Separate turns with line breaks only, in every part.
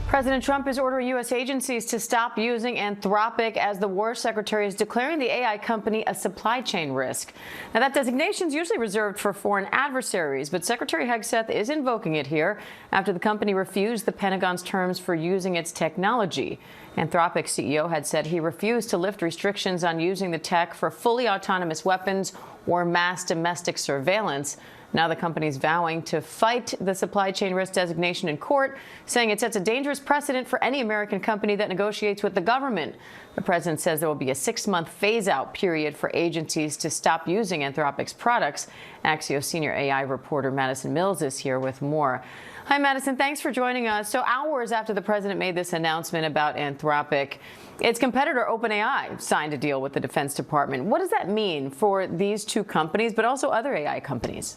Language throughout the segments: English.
President Trump is ordering U.S. agencies to stop using Anthropic as the War Secretary is declaring the AI company a supply chain risk. Now, that designation is usually reserved for foreign adversaries, but Secretary Hegseth is invoking it here after the company refused the Pentagon's terms for using its technology. Anthropic CEO had said he refused to lift restrictions on using the tech for fully autonomous weapons or mass domestic surveillance. Now the company's vowing to fight the supply chain risk designation in court, saying it sets a dangerous precedent for any American company that negotiates with the government. The president says there will be a 6-month phase-out period for agencies to stop using Anthropic's products. Axios senior AI reporter Madison Mills is here with more. Hi, Madison. Thanks for joining us. So hours after the president made this announcement about Anthropic, its competitor OpenAI signed a deal with the Defense Department. What does that mean for these two companies, but also other AI companies?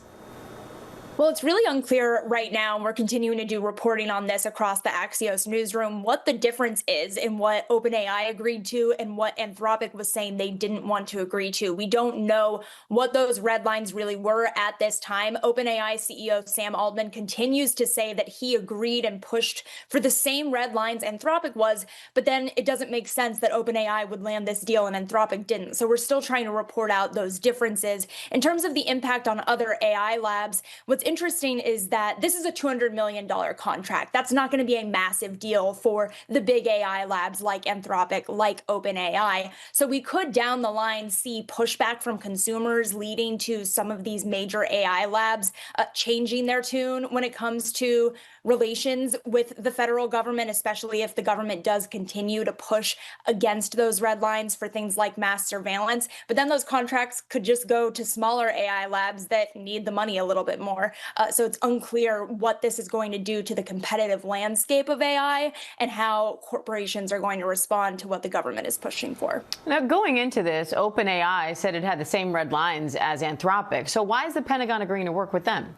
Well, it's really unclear right now, and we're continuing to do reporting on this across the Axios newsroom, what the difference is in what OpenAI agreed to and what Anthropic was saying they didn't want to agree to. We don't know what those red lines really were at this time. OpenAI CEO Sam Altman continues to say that he agreed and pushed for the same red lines Anthropic was, but then it doesn't make sense that OpenAI would land this deal and Anthropic didn't. So we're still trying to report out those differences. In terms of the impact on other AI labs, what's interesting is that this is a $200 million contract. That's not going to be a massive deal for the big AI labs like Anthropic, like OpenAI. So we could down the line see pushback from consumers leading to some of these major AI labs changing their tune when it comes to relations with the federal government, especially if the government does continue to push against those red lines for things like mass surveillance. But then those contracts could just go to smaller AI labs that need the money a little bit more. So it's unclear what this is going to do to the competitive landscape of AI and how corporations are going to respond to what the government is pushing for.
Now, going into this, OpenAI said it had the same red lines as Anthropic. So why is the Pentagon agreeing to work with them?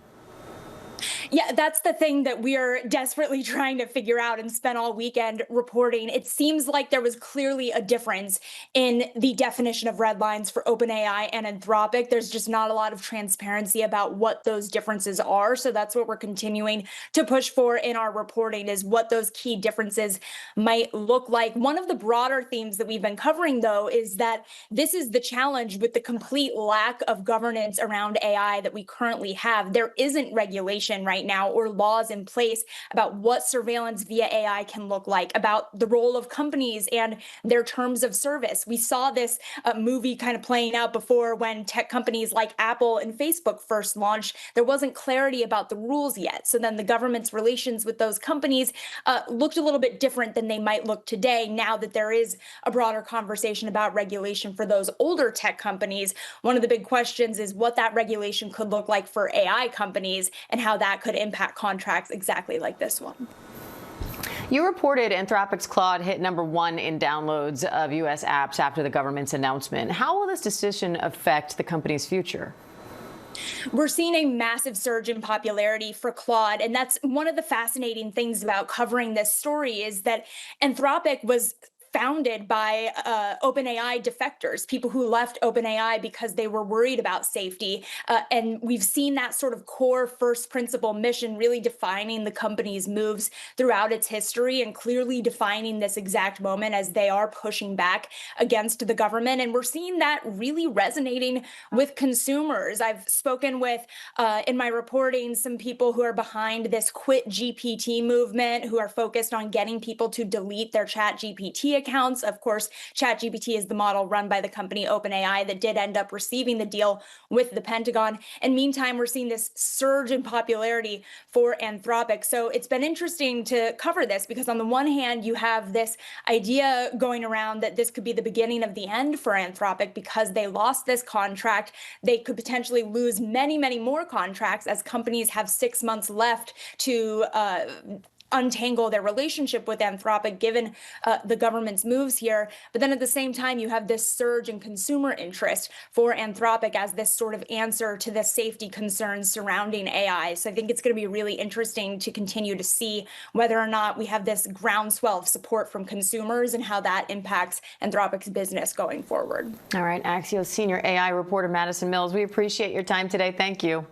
Yeah, that's the thing that we are desperately trying to figure out and spent all weekend reporting. It seems like there was clearly a difference in the definition of red lines for OpenAI and Anthropic. There's just not a lot of transparency about what those differences are. So that's what we're continuing to push for in our reporting, is what those key differences might look like. One of the broader themes that we've been covering, though, is that this is the challenge with the complete lack of governance around AI that we currently have. There isn't regulation right now or laws in place about what surveillance via AI can look like, about the role of companies and their terms of service. We saw this movie kind of playing out before when tech companies like Apple and Facebook first launched. There wasn't clarity about the rules yet. So then the government's relations with those companies looked a little bit different than they might look today now that there is a broader conversation about regulation for those older tech companies. One of the big questions is what that regulation could look like for AI companies and how that could impact contracts exactly like this one.
You reported Anthropic's Claude hit #1 in downloads of U.S. apps after the government's announcement. How will this decision affect the company's future?
We're seeing a massive surge in popularity for Claude, and that's one of the fascinating things about covering this story, is that Anthropic was founded by OpenAI defectors, people who left OpenAI because they were worried about safety. And we've seen that sort of core first principle mission really defining the company's moves throughout its history and clearly defining this exact moment as they are pushing back against the government. And we're seeing that really resonating with consumers. I've spoken with, in my reporting, some people who are behind this Quit GPT movement, who are focused on getting people to delete their ChatGPT accounts. Of course, ChatGPT is the model run by the company OpenAI that did end up receiving the deal with the Pentagon. And meantime, we're seeing this surge in popularity for Anthropic. So it's been interesting to cover this because on the one hand, you have this idea going around that this could be the beginning of the end for Anthropic because they lost this contract. They could potentially lose many, many more contracts as companies have 6 months left to untangle their relationship with Anthropic, given the government's moves here. But then at the same time, you have this surge in consumer interest for Anthropic as this sort of answer to the safety concerns surrounding AI. So I think it's going to be really interesting to continue to see whether or not we have this groundswell of support from consumers and how that impacts Anthropic's business going forward.
All right, Axios senior AI reporter Madison Mills, we appreciate your time today. Thank you.